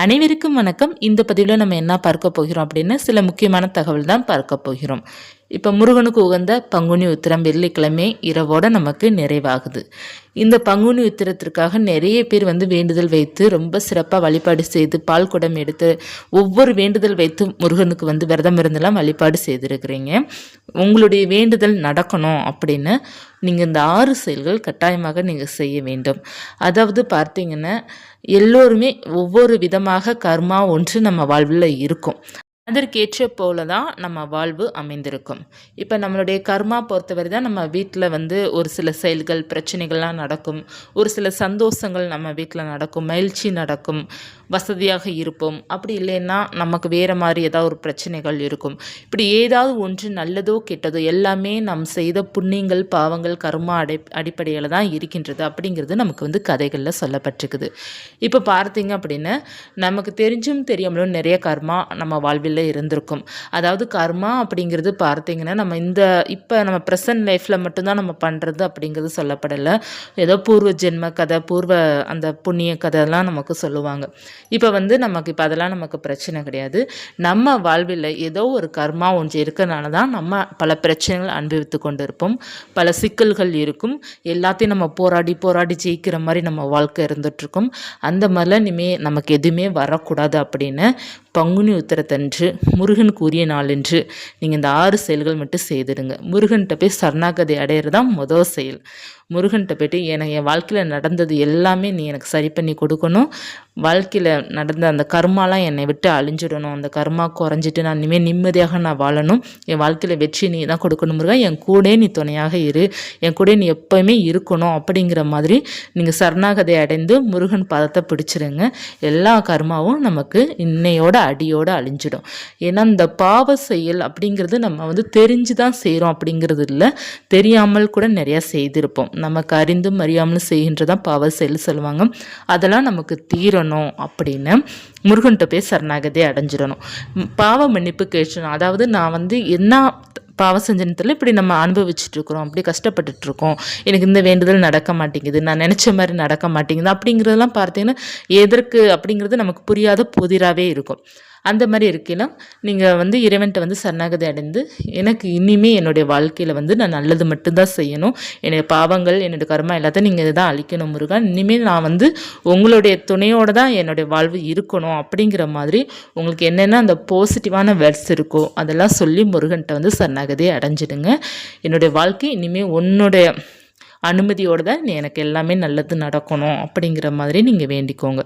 அனைவருக்கும் வணக்கம். இந்த பதிவில் நம்ம என்ன பார்க்க போகிறோம் அப்படின்னா சில முக்கியமான தகவல் தான் பார்க்க போகிறோம். இப்போ முருகனுக்கு உகந்த பங்குனி உத்திரம் வெள்ளிக்கிழமை இரவோட நமக்கு நிறைவாகுது. இந்த பங்குனி உத்திரத்திற்காக நிறைய பேர் வேண்டுதல் வைத்து ரொம்ப சிறப்பாக வழிபாடு செய்து பால் குடம் எடுத்து ஒவ்வொரு வேண்டுதல் வைத்து முருகனுக்கு விரதம் இருந்தெல்லாம் வழிபாடு செய்திருக்கிறீங்க. உங்களுடைய வேண்டுதல் நடக்கணும் அப்படின்னு நீங்கள் இந்த 6 செயல்கள் கட்டாயமாக நீங்கள் செய்ய வேண்டும். அதாவது பார்த்தீங்கன்னா எல்லோருமே ஒவ்வொரு விதமாக கர்மா ஒன்று நம்ம வாழ்வில் இருக்கும். அதற்கேற்ற போல தான் நம்ம வாழ்வு அமைந்திருக்கும். இப்போ நம்மளுடைய கர்மா பொறுத்தவரை தான் நம்ம வீட்டில் ஒரு சில செயல்கள் பிரச்சனைகள்லாம் நடக்கும், ஒரு சில சந்தோஷங்கள் நம்ம வீட்டில் நடக்கும், மகிழ்ச்சி நடக்கும், வசதியாக இருப்போம். அப்படி இல்லைன்னா நமக்கு வேறு மாதிரி ஏதாவது ஒரு பிரச்சனைகள் இருக்கும். இப்படி ஏதாவது ஒன்று நல்லதோ கெட்டதோ எல்லாமே நாம் செய்த புண்ணியங்கள் பாவங்கள் கர்மா அடிப்படையில் தான் இருக்கின்றது அப்படிங்கிறது நமக்கு கதைகளில் சொல்லப்பட்டிருக்குது. இப்போ பார்த்தீங்க அப்படின்னா நமக்கு தெரிஞ்சும் தெரியாமலும் நிறைய கர்மா நம்ம வாழ்வில் இருந்திருக்கும். அதாவது கர்மா அப்படிங்கிறது பார்த்தீங்கன்னா நம்ம இப்போ நம்ம ப்ரெசன்ட் லைஃப்பில் மட்டும்தான் நம்ம பண்ணுறது அப்படிங்கிறது சொல்லப்படலை. ஏதோ பூர்வ ஜென்ம கதை அந்த புண்ணிய கதைலாம் நமக்கு சொல்லுவாங்க. இப்போ நமக்கு இப்போ அதெல்லாம் நமக்கு பிரச்சனை கிடையாது. நம்ம வாழ்வில் ஏதோ ஒரு கர்மா ஒன்று இருக்கிறனால தான் நம்ம பல பிரச்சனைகள் அனுபவித்து கொண்டு இருப்போம், பல சிக்கல்கள் இருக்கும். எல்லாத்தையும் நம்ம போராடி போராடி ஜெயிக்கிற மாதிரி நம்ம வாழ்க்கை இருந்துகிட்ருக்கோம். அந்த மாதிரிலாம் இனிமேல் நமக்கு எதுவுமே வரக்கூடாது அப்படின்னு பங்குனி உத்திரத்தன்று முருகனுக்கு உரிய நாளன்று நீங்கள் இந்த 6 செயல்கள் மட்டும் செய்திடுங்க. முருகன்கிட்ட போய் சரணாகதி அடையிறது தான் மொதல் செயல். முருகன்கிட்ட போய்ட்டு என் வாழ்க்கையில் நடந்தது எல்லாமே நீ எனக்கு சரி பண்ணி கொடுக்கணும், வாழ்க்கையில் நடந்த அந்த கர்மாலாம் என்னை விட்டு அழிஞ்சிடணும், அந்த கர்மா குறைஞ்சிட்டு நான் இனிமேல் நிம்மதியாக நான் வாழணும், என் வாழ்க்கையில் வெற்றி நீ தான் கொடுக்கணும் முருகா, என் கூட நீ துணையாக இரு, என் கூட நீ எப்போயுமே இருக்கணும் அப்படிங்கிற மாதிரி நீங்கள் சரணாகதி அடைந்து முருகன் பதத்தை பிடிச்சிருங்க. எல்லா கர்மாவும் நமக்கு இன்னையோட அடியோடு அழிஞ்சிடும். ஏன்னா இந்த பாவ செயல் அப்படிங்கிறது நம்ம தெரிஞ்சு தான் செய்கிறோம் அப்படிங்கிறது இல்லை, தெரியாமல் கூட நிறையா செய்திருப்போம். நமக்கு அறிந்தும் அறியாமலும் செய்கின்றதான் பாவ செயல் சொல்லுவாங்க. அதெல்லாம் நமக்கு தீரணும் அப்படின்னு முருகன்கிட்ட போய் சரணாகதி அடைஞ்சிடணும். பாவ மன்னிப்பு கேட்கணும். அதாவது நான் என்ன பாவம் செஞ்சனத்தில் இப்படி நம்ம அனுபவிச்சுட்ருக்குறோம், அப்படி கஷ்டப்பட்டுட்ருக்கோம், எனக்கு இந்த வேண்டுதல் நடக்க மாட்டேங்குது, நான் நினச்ச மாதிரி நடக்க மாட்டேங்குது அப்படிங்கிறதெல்லாம் பார்த்தீங்கன்னா எதற்கு அப்படிங்கிறது நமக்கு புரியாத புதிராகவே இருக்கும். அந்த மாதிரி இருக்கலாம் நீங்கள் இறைவன்கிட்ட சரணாகதி அடைந்து எனக்கு இனிமேல் என்னுடைய வாழ்க்கையில் நான் நல்லது மட்டும்தான் செய்யணும், என்னுடைய பாவங்கள் என்னுடைய கர்மா எல்லாத்தையும் நீங்கள் தான் அழிக்கணும் முருகா, இனிமேல் நான் உங்களுடைய துணையோடு தான் என்னுடைய வாழ்வு இருக்கணும் அப்படிங்கிற மாதிரி உங்களுக்கு என்னென்ன அந்த பாசிட்டிவான வேர்ட்ஸ் இருக்கோ அதெல்லாம் சொல்லி முருகன்கிட்ட சரணாகதியை அடைஞ்சிடுங்க. என்னுடைய வாழ்க்கை இனிமேல் உன்னுடைய அனுமதியோடு தான் எனக்கு எல்லாமே நல்லது நடக்கணும் அப்படிங்கிற மாதிரி நீங்கள் வேண்டிக்கோங்க.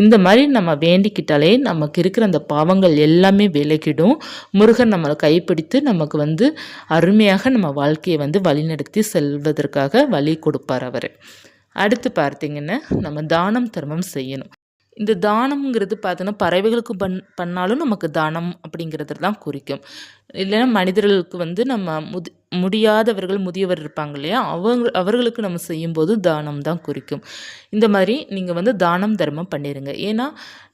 இந்த மாதிரி நம்ம வேண்டிக்கிட்டாலே நமக்கு இருக்கிற அந்த பாவங்கள் எல்லாமே விலகிடும். முருகன் நம்மளை கைப்பிடித்து நமக்கு அருமையாக நம்ம வாழ்க்கையை வழிநடத்தி செல்வதற்காக வழி கொடுப்பார் அவர். அடுத்து பார்த்திங்கன்னா நம்ம தானம் தர்மம் செய்யணும். இந்த தானம்ங்கிறது பார்த்தோன்னா பறவைகளுக்கு பண்ணாலும் நமக்கு தானம் அப்படிங்கிறது தான் குறிக்கும். இல்லைன்னா மனிதர்களுக்கு நம்ம முடியாதவர்கள் முதியவர் இருப்பாங்க இல்லையா, அவர்களுக்கு நம்ம செய்யும்போது தானம் தான் குறிக்கும். இந்த மாதிரி நீங்கள் தானம் தர்மம் பண்ணிடுங்க. ஏன்னா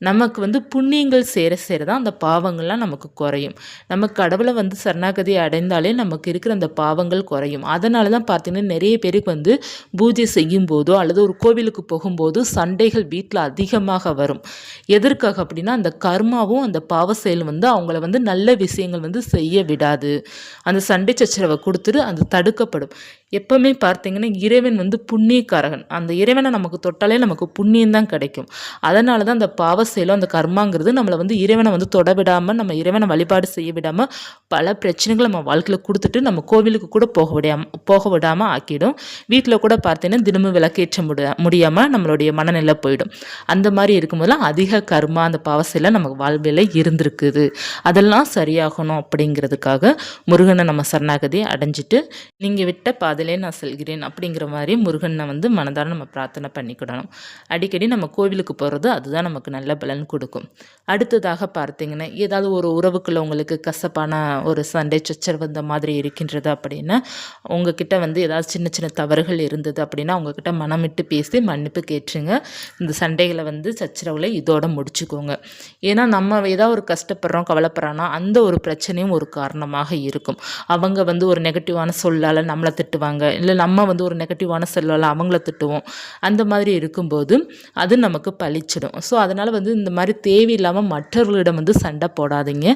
நமக்கு புண்ணியங்கள் சேர தான் அந்த பாவங்கள்லாம் நமக்கு குறையும். நம்ம கடவுளை சரணாகதி அடைந்தாலே நமக்கு இருக்கிற அந்த பாவங்கள் குறையும். அதனால தான் பார்த்தீங்கன்னா நிறைய பேருக்கு பூஜை செய்யும் போதோ அல்லது ஒரு கோவிலுக்கு போகும்போது சண்டைகள் வீட்டில் அதிகமாக வரும். எதற்காக அப்படின்னா அந்த கர்மாவும் அந்த பாவ செயலும் அவங்கள நல்ல விஷயங்கள் செய்ய விடாது. அந்த சண்டை சச்சரவை கொடுத்துட்டு அது தடுக்கப்படும். எப்பவுமே பார்த்தீங்கன்னா இறைவன் புண்ணியக்காரகன். அந்த இறைவனை நமக்கு தொட்டாலே நமக்கு புண்ணியம் தான் கிடைக்கும். அதனால தான் அந்த பாவ செயலும் அந்த கர்மாங்கிறது நம்மளை இறைவனை தொட விடாமல், நம்ம இறைவனை வழிபாடு செய்ய விடாமல் பல பிரச்சனைகள் நம்ம வாழ்க்கையில் கொடுத்துட்டு நம்ம கோவிலுக்கு கூட போக விடாமல் ஆக்கிடும். வீட்டில் கூட பார்த்தீங்கன்னா தினமும் விளக்கேற்ற முடியாமல் நம்மளுடைய மனநிலை போயிடும். அந்த மாதிரி இருக்கும்போதெல்லாம் அதிக கர்மா அந்த பாவ செயலை நமக்கு வாழ்வில் இருந்திருக்குது. அதெல்லாம் சரியாகணும் அப்படிங்கிறதுக்காக முருகனை நம்ம சரணாகதி அடைஞ்சிட்டு நீங்கள் விட்ட பாதையிலே நான் செல்கிறேன் அப்படிங்கிற மாதிரி முருகனை மனதார நம்ம பிரார்த்தனை பண்ணிக்கிடணும். அடிக்கடி நம்ம கோவிலுக்கு போகிறது அதுதான் நமக்கு நல்ல பலன் கொடுக்கும். அடுத்ததாக பார்த்தீங்கன்னா ஏதாவது ஒரு உறவுக்குள்ள உங்களுக்கு கசப்பான ஒரு சண்டை சச்சரவு இந்த மாதிரி இருக்கின்றது அப்படின்னா உங்ககிட்ட ஏதாவது சின்ன சின்ன தவறுகள் இருந்தது அப்படின்னா அவங்கக்கிட்ட மனமிட்டு பேசி மன்னிப்பு கேட்டுருங்க. இந்த சண்டைகளை சச்சரவுல இதோட முடிச்சுக்கோங்க. ஏன்னா நம்ம ஏதாவது ஒரு கஷ்டப்படுறோம் கவலைப்படுறோன்னா அந்த ஒரு பிரச்சனையும் ஒரு காரணமாக இருக்கும். அவங்க ஒரு நெகட்டிவான சொல்லால் நம்மளை திட்டுவாங்க, இல்லை நம்ம வந்து ஒரு நெகட்டிவான சொல்லால் அவங்கள திட்டுவோம். அந்த மாதிரி இருக்கும்போது அது நமக்கு பழிச்சிடும். ஸோ அதனால் வந்து இந்த மாதிரி தேவையில்லாமல் மற்றவர்களிடம் வந்து சண்டை போடாதீங்க.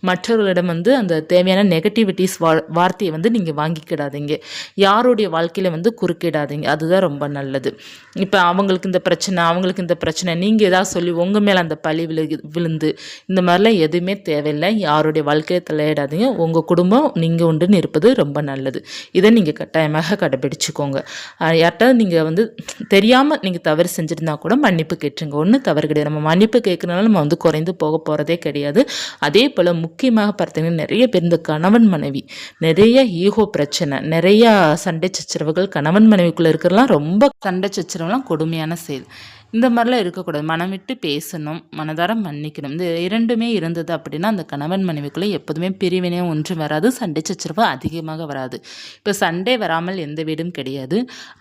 மற்றவர்களிடம் வந்து அந்த தேவையான நெகட்டிவிட்டிஸ் வார்த்தையை வந்து நீங்கள் வாங்கிக்கிடாதீங்க. யாருடைய வாழ்க்கையில் வந்து குறுக்கிடாதீங்க. அதுதான் ரொம்ப நல்லது. இப்போ அவங்களுக்கு இந்த பிரச்சனை, அவங்களுக்கு இந்த பிரச்சனை, நீங்கள் ஏதாவது சொல்லி உங்கள் மேலே அந்த பழி விழுந்து இந்த மாதிரிலாம் எதுவுமே தேவையில்லை. யாருடைய வாழ்க்கையை தலையிடாதீங்க. உங்கள் குடும்பம் நீங்கள் உண்டுன்னு இருப்பது ரொம்ப நல்லது. இதை நீங்கள் கட்டாயமாக கடைபிடிச்சிக்கோங்க. யார்கிட்ட நீங்கள் வந்து தெரியாமல் நீங்கள் தவறு செஞ்சுருந்தா கூட மன்னிப்பு கேட்டுருங்க. ஒன்றும் தவறு கிடையாது. நம்ம மன்னிப்பு கேட்கறனால நம்ம வந்து குறைந்து போகிறதே கிடையாது. அதே போல் முக்கியமாக பார்த்தீங்கன்னா நிறைய பேர் இந்த கணவன் மனைவி நிறைய ஈகோ பிரச்சனை, நிறையா சண்டை சச்சரவுகள் கணவன் மனைவிக்குள்ளே இருக்கிறலாம். ரொம்ப சண்டை சச்சரவுலாம் கொடுமையான செயல். இந்த மாதிரிலாம் இருக்கக்கூடாது. மனம் விட்டு பேசணும், மனதார மன்னிக்கணும். இந்த இரண்டுமே இருந்தது அப்படின்னா அந்த கணவன் மனைவிக்குள்ளே எப்போதுமே பிரிவினை ஒன்றும் வராது, சண்டை சச்சரவு அதிகமாக வராது. இப்போ சண்டை வராமல் எந்த வீடும் கிடையாது,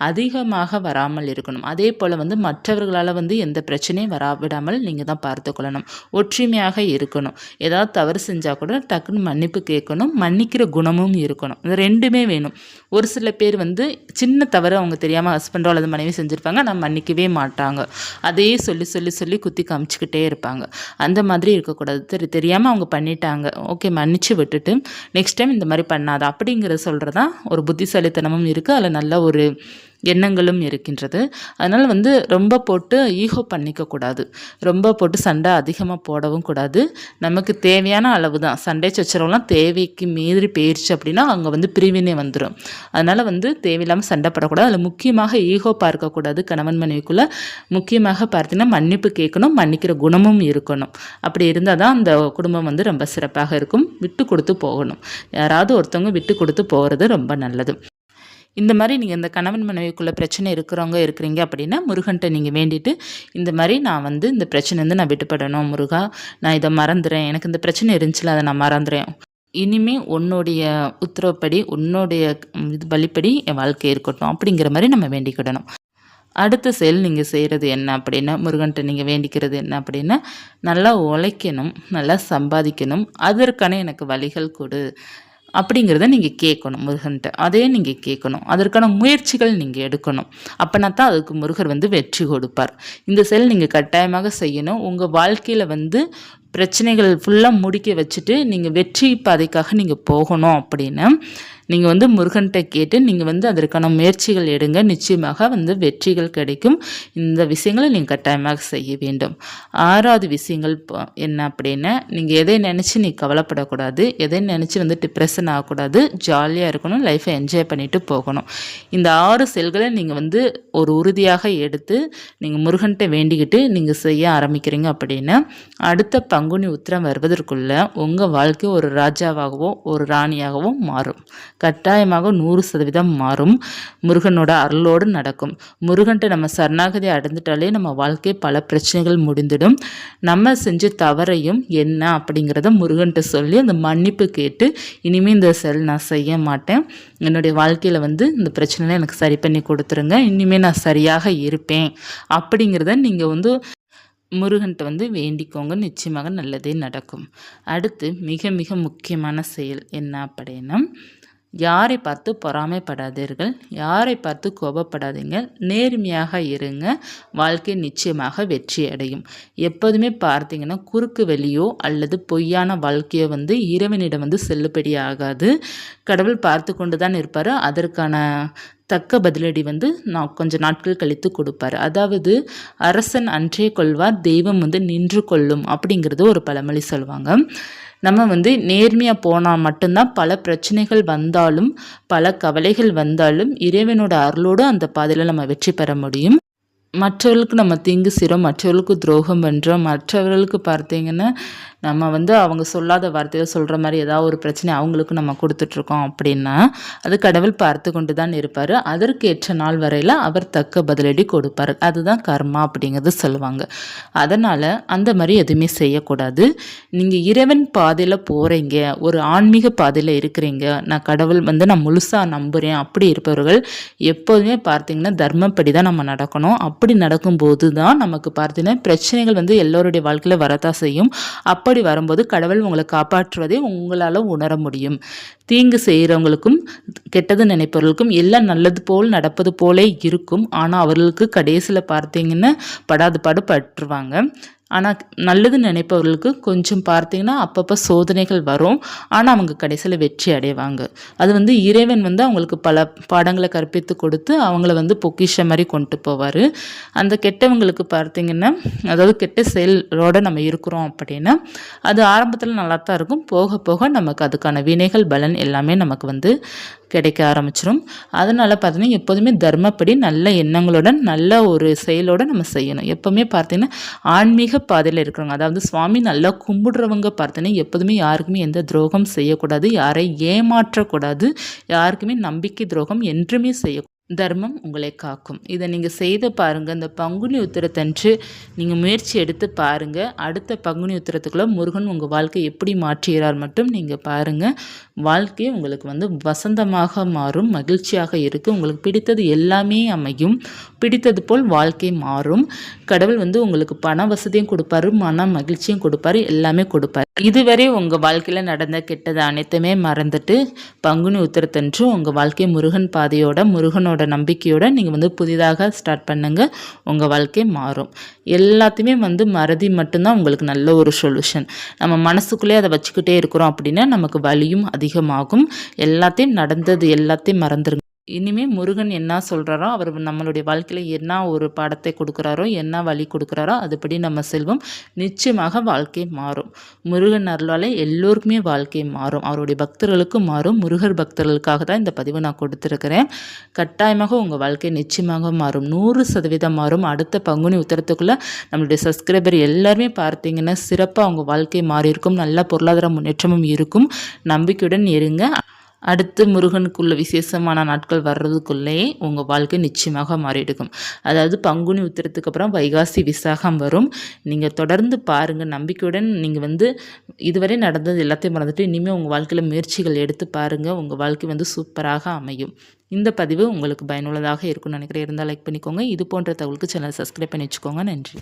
அதிகமாக வராமல் இருக்கணும். அதே போல் வந்து மற்றவர்களால் வந்து எந்த பிரச்சனையும் விடாமல் நீங்கள் தான் பார்த்து கொள்ளணும். ஒற்றுமையாக இருக்கணும். ஏதாவது தவறு செஞ்சால் கூட டக்குன்னு மன்னிப்பு கேட்கணும், மன்னிக்கிற குணமும் இருக்கணும். இது ரெண்டுமே வேணும். ஒரு சில பேர் வந்து சின்ன தவறு அவங்க தெரியாமல் ஹஸ்பண்டோ அல்லது மனைவி செஞ்சுருப்பாங்க, நான் மன்னிக்கவே மாட்டாங்க. அதையே சொல்லி குத்தி காமிச்சிக்கிட்டே இருப்பாங்க. அந்த மாதிரி இருக்கக்கூடாது. தெரியாமல் அவங்க பண்ணிட்டாங்க, ஓகே மன்னிச்சு விட்டுட்டு நெக்ஸ்ட் டைம் இந்த மாதிரி பண்ணாத அப்படிங்கிறத சொல்கிறதான் ஒரு புத்திசாலித்தனமும் இருக்குது. அதில் நல்ல ஒரு எண்ணங்களும் இருக்கின்றது. அதனால் வந்து ரொம்ப போட்டு ஈகோ பண்ணிக்கக்கூடாது, ரொம்ப போட்டு சண்டை அதிகமாக போடவும் கூடாது. நமக்கு தேவையான அளவு தான். சண்டை சச்சரவுலாம் தேவைக்கு மீறி போயிடுச்சு அப்படின்னா அங்கே வந்து பிரிவினை வந்துடும். அதனால் வந்து தேவையில்லாமல் சண்டை போடக்கூடாது. அதில் முக்கியமாக ஈகோ பார்க்கக்கூடாது. கணவன் மனைவிக்குள்ளே முக்கியமாக பார்த்தீங்கன்னா மன்னிப்பு கேட்கணும், மன்னிக்கிற குணமும் இருக்கணும். அப்படி இருந்தால் தான் அந்த குடும்பம் வந்து ரொம்ப சிறப்பாக இருக்கும். விட்டு கொடுத்து போகணும். யாராவது ஒருத்தவங்க விட்டு கொடுத்து போகிறது ரொம்ப நல்லது. இந்த மாதிரி நீங்கள் இந்த கணவன் மனைவிக்குள்ளே பிரச்சனை இருக்கிறீங்க அப்படின்னா முருகன்ட்ட நீங்கள் வேண்டிட்டு இந்த மாதிரி நான் வந்து இந்த பிரச்சனை வந்து நான் விட்டுப்படணும் முருகா, நான் இதை மறந்துறேன், எனக்கு இந்த பிரச்சனை இருந்துச்சுல அதை நான் மறந்துறேன், இனிமேல் உன்னுடைய உத்தரவுப்படி உன்னுடைய வழிப்படி என் வாழ்க்கை இருக்கட்டும் அப்படிங்கிற மாதிரி நம்ம வேண்டிக்கிடணும். அடுத்த செயல் நீங்கள் செய்கிறது என்ன அப்படின்னா, முருகன்ட்ட நீங்கள் வேண்டிக்கிறது என்ன அப்படின்னா, நல்லா உழைக்கணும், நல்லா சம்பாதிக்கணும், அதற்கான எனக்கு வழிகள் கொடு அப்படிங்கிறத நீங்கள் கேட்கணும் முருகன்ட்ட. அதே நீங்கள் கேட்கணும், அதற்கான முயற்சிகள் நீங்கள் எடுக்கணும். அப்போனா தான் அதுக்கு முருகர் வந்து வெற்றி கொடுப்பார். இந்த செயல் நீங்கள் கட்டாயமாக செய்யணும். உங்கள் வாழ்க்கையில் வந்து பிரச்சனைகள் ஃபுல்லாக முடிக்க வச்சுட்டு நீங்கள் வெற்றி பாதைக்காக நீங்கள் போகணும் அப்படின்னா நீங்கள் வந்து முருகன்கிட்ட கேட்டு நீங்கள் வந்து அதற்கான முயற்சிகள் எடுங்க. நிச்சயமாக வந்து வெற்றிகள் கிடைக்கும். இந்த விஷயங்களை நீங்கள் கட்டாயமாக செய்ய வேண்டும். 6வது விஷயங்கள் என்ன அப்படின்னா, நீங்கள் எதை நினச்சி நீ கவலைப்படக்கூடாது, எதை நினச்சி வந்து டிப்ரெஷன் ஆகக்கூடாது, ஜாலியாக இருக்கணும், லைஃப்பை என்ஜாய் பண்ணிட்டு போகணும். இந்த 6 செயல்களை நீங்கள் வந்து ஒரு உறுதியாக எடுத்து நீங்கள் முருகன்கிட்ட வேண்டிக்கிட்டு நீங்கள் செய்ய ஆரம்பிக்கிறீங்க அப்படின்னா அடுத்த பங்குனி உத்திரம் வருவதற்குள்ள உங்கள் வாழ்க்கை ஒரு ராஜாவாகவோ ஒரு ராணியாகவோ மாறும். கட்டாயமாக 100% மாறும். முருகனோட அருளோடு நடக்கும். முருகன்ட்ட நம்ம சரணாகதி அடைந்துட்டாலே நம்ம வாழ்க்கை பல பிரச்சனைகள் முடிந்துடும். நம்ம செஞ்ச தவறையும் என்ன அப்படிங்கிறத முருகன்ட்ட சொல்லி அந்த மன்னிப்பு கேட்டு இனிமேல் இந்த செயல் நான் செய்ய மாட்டேன், என்னுடைய வாழ்க்கையில் வந்து இந்த பிரச்சனைலாம் எனக்கு சரி பண்ணி கொடுத்துருங்க, இனிமேல் நான் சரியாக இருப்பேன் அப்படிங்கிறத நீங்கள் வந்து முருகன்ட்ட வந்து வேண்டிக்கோங்க. நிச்சயமாக நல்லதே நடக்கும். அடுத்து மிக மிக முக்கியமான செயல் என்ன அப்படின்னா, யாரை பார்த்து பொறாமைப்படாதீர்கள், யாரை பார்த்து கோபப்படாதீங்க, நேர்மையாக இருங்க. வாழ்க்கை நிச்சயமாக வெற்றி அடையும். எப்போதுமே பார்த்தீங்கன்னா குறுக்கு வெளியோ அல்லது பொய்யான வாழ்க்கையோ வந்து இறைவனிடம் வந்து செல்லுபடி ஆகாது. கடவுள் பார்த்து கொண்டு தான் இருப்பார். அதற்கான தக்க பதிலடி வந்து நான் கொஞ்சம் நாட்கள் கழித்து கொடுப்பார். அதாவது அரசன் அன்றே கொள்வார், தெய்வம் வந்து நின்று கொள்ளும் அப்படிங்கிறது ஒரு பழமொழி சொல்லுவாங்க. நம்ம வந்து நேர்மையாக போனால் மட்டும்தான் பல பிரச்சனைகள் வந்தாலும் பல கவலைகள் வந்தாலும் இறைவனோட அருளோடு அந்த பாதையில் நம்ம வெற்றி பெற முடியும். மற்றவர்களுக்கு நம்ம தீங்கு செய்கிறோம், மற்றவர்களுக்கு துரோகம் பண்ணுறோம், மற்றவர்களுக்கு பார்த்தீங்கன்னா நம்ம வந்து அவங்க சொல்லாத வார்த்தையோ சொல்கிற மாதிரி ஏதாவது ஒரு பிரச்சனை அவங்களுக்கு நம்ம கொடுத்துட்ருக்கோம் அப்படின்னா அது கடவுள் பார்த்து கொண்டு தான் இருப்பார். அதற்கேற்ற நாள் வரையில் அவர் தக்க பதிலடி கொடுப்பார். அதுதான் கர்மா அப்படிங்கிறது சொல்லுவாங்க. அதனால் அந்த மாதிரி எதுவுமே செய்யக்கூடாது. நீங்கள் இறைவன் பாதையில் போகிறீங்க, ஒரு ஆன்மீக பாதையில் இருக்கிறீங்க, நான் கடவுள் வந்து நான் முழுசாக நம்புகிறேன் அப்படி இருப்பவர்கள் எப்போதுமே பார்த்தீங்கன்னா தர்மப்படி தான் நம்ம நடக்கணும். அப்படி நடக்கும்போது தான் நமக்கு பார்த்தீங்கன்னா பிரச்சனைகள் வந்து எல்லோருடைய வாழ்க்கையில் வரத்தான் செய்யும். அப்படி முன்னாடி வரும்போது கடவுள் உங்களை காப்பாற்றுவதை உங்களால் உணர முடியும். தீங்கு செய்கிறவங்களுக்கும் கெட்டது நினைப்பவர்களுக்கும் எல்லாம் நல்லது போல் நடப்பது போலே இருக்கும். ஆனால் அவர்களுக்கு கடைசியில் பார்த்தீங்கன்னா படாத பாடு பட்டுருவாங்க. ஆனால் நல்லது நினைப்பவர்களுக்கு கொஞ்சம் பார்த்தீங்கன்னா அப்பப்போ சோதனைகள் வரும். ஆனால் அவங்க கடைசியில் வெற்றி அடைவாங்க. அது இறைவன் அவங்களுக்கு பல பாடங்களை கற்பித்து கொடுத்து அவங்கள பொக்கிஷம் மாதிரி கொண்டு போவார். அந்த கெட்டவங்களுக்கு பார்த்தீங்கன்னா அதாவது கெட்ட செயலோடு நம்ம இருக்கிறோம் அப்படின்னா அது ஆரம்பத்தில் நல்லா தான் இருக்கும். போக போக நமக்கு அதுக்கான வினைகள் பலன் எல்லாமே நமக்கு கிடைக்க ஆரம்பிச்சிடும். அதனால் பார்த்தீங்கன்னா எப்போதுமே தர்மப்படி நல்ல எண்ணங்களுடன் நல்ல ஒரு செயலோடு நம்ம செய்யணும். எப்போவுமே பார்த்தீங்கன்னா ஆன்மீக பாதையில் இருக்கிறவங்க அதாவது சுவாமி நல்லா கும்பிடுறவங்க பார்த்தீங்கன்னா எப்போதுமே யாருக்குமே எந்த துரோகம் செய்யக்கூடாது, யாரை ஏமாற்றக்கூடாது, யாருக்குமே நம்பிக்கை துரோகம் என்றுமே செய்யக்கூடாது. தர்மம் உங்களை காக்கும். இதை நீங்கள் செய்து பாருங்கள். இந்த பங்குனி உத்திரத்தன்று நீங்கள் முயற்சி எடுத்து பாருங்கள். அடுத்த பங்குனி உத்திரத்துக்குள்ளே முருகன் உங்கள் வாழ்க்கை எப்படி மாற்றுகிறார் மட்டும் நீங்கள் பாருங்கள். வாழ்க்கை உங்களுக்கு வசந்தமாக மாறும், மகிழ்ச்சியாக இருக்குது. உங்களுக்கு பிடித்தது எல்லாமே அமையும். பிடித்தது போல் வாழ்க்கை மாறும். கடவுள் உங்களுக்கு பண வசதியும் கொடுப்பாரு, மன மகிழ்ச்சியும் கொடுப்பாரு, எல்லாமே கொடுப்பாரு. இதுவரை உங்கள் வாழ்க்கையில் நடந்த கெட்டது அனைத்துமே மறந்துட்டு பங்குனி உத்திரத்தன்று உங்கள் வாழ்க்கை முருகன் பாதையோட முருகனோட நம்பிக்கையோட நீங்கள் புதிதாக ஸ்டார்ட் பண்ணுங்க. உங்கள் வாழ்க்கை மாறும். எல்லாத்தையுமே மறதி மட்டும்தான் உங்களுக்கு நல்ல ஒரு சொல்யூஷன். நம்ம மனசுக்குள்ளே அதை வச்சுக்கிட்டே இருக்கிறோம் அப்படின்னா நமக்கு வலியும் அதிகமாகும். எல்லாத்தையும் நடந்தது எல்லாத்தையும் மறந்துருங்க. இனிமேல் முருகன் என்ன சொல்கிறாரோ அவர் நம்மளுடைய வாழ்க்கையில் என்ன ஒரு பாடத்தை கொடுக்குறாரோ என்ன வழி கொடுக்குறாரோ அதுபடி நம்ம செல்வோம். நிச்சயமாக வாழ்க்கை மாறும். முருகன் அருளால் எல்லோருக்குமே வாழ்க்கை மாறும். அவருடைய பக்தர்களுக்கும் மாறும். முருகர் பக்தர்களுக்காக தான் இந்த பதிவு நான் கொடுத்துருக்கிறேன். கட்டாயமாக உங்கள் வாழ்க்கை நிச்சயமாக மாறும். 100% மாறும். அடுத்த பங்குனி உத்திரத்துக்குள்ளே நம்மளுடைய சப்ஸ்கிரைபர் எல்லாருமே பார்த்தீங்கன்னா சிறப்பாக அவங்க வாழ்க்கை மாறி இருக்கும். நல்ல பொருளாதார முன்னேற்றமும் இருக்கும். நம்பிக்கையுடன் இருங்க. அடுத்து முருகனுக்குள்ள விசேஷமான நாட்கள் வர்றதுக்குள்ளேயே உங்கள் வாழ்க்கை நிச்சயமாக மாறிடுக்கும். அதாவது பங்குனி உத்திரத்துக்கு அப்புறம் வைகாசி விசாகம் வரும். நீங்கள் தொடர்ந்து பாருங்கள். நம்பிக்கையுடன் நீங்கள் இதுவரை நடந்தது எல்லாத்தையும் மறந்துட்டு இனிமேல் உங்கள் வாழ்க்கையில் முயற்சிகள் எடுத்து பாருங்கள். உங்கள் வாழ்க்கை சூப்பராக அமையும். இந்த பதிவு உங்களுக்கு பயனுள்ளதாக இருக்கும்னு நினைக்கிறேன். இருந்தால் லைக் பண்ணிக்கோங்க. இது போன்ற தகவலுக்கு சேனல் சப்ஸ்கிரைப் பண்ணி வச்சுக்கோங்க. நன்றி.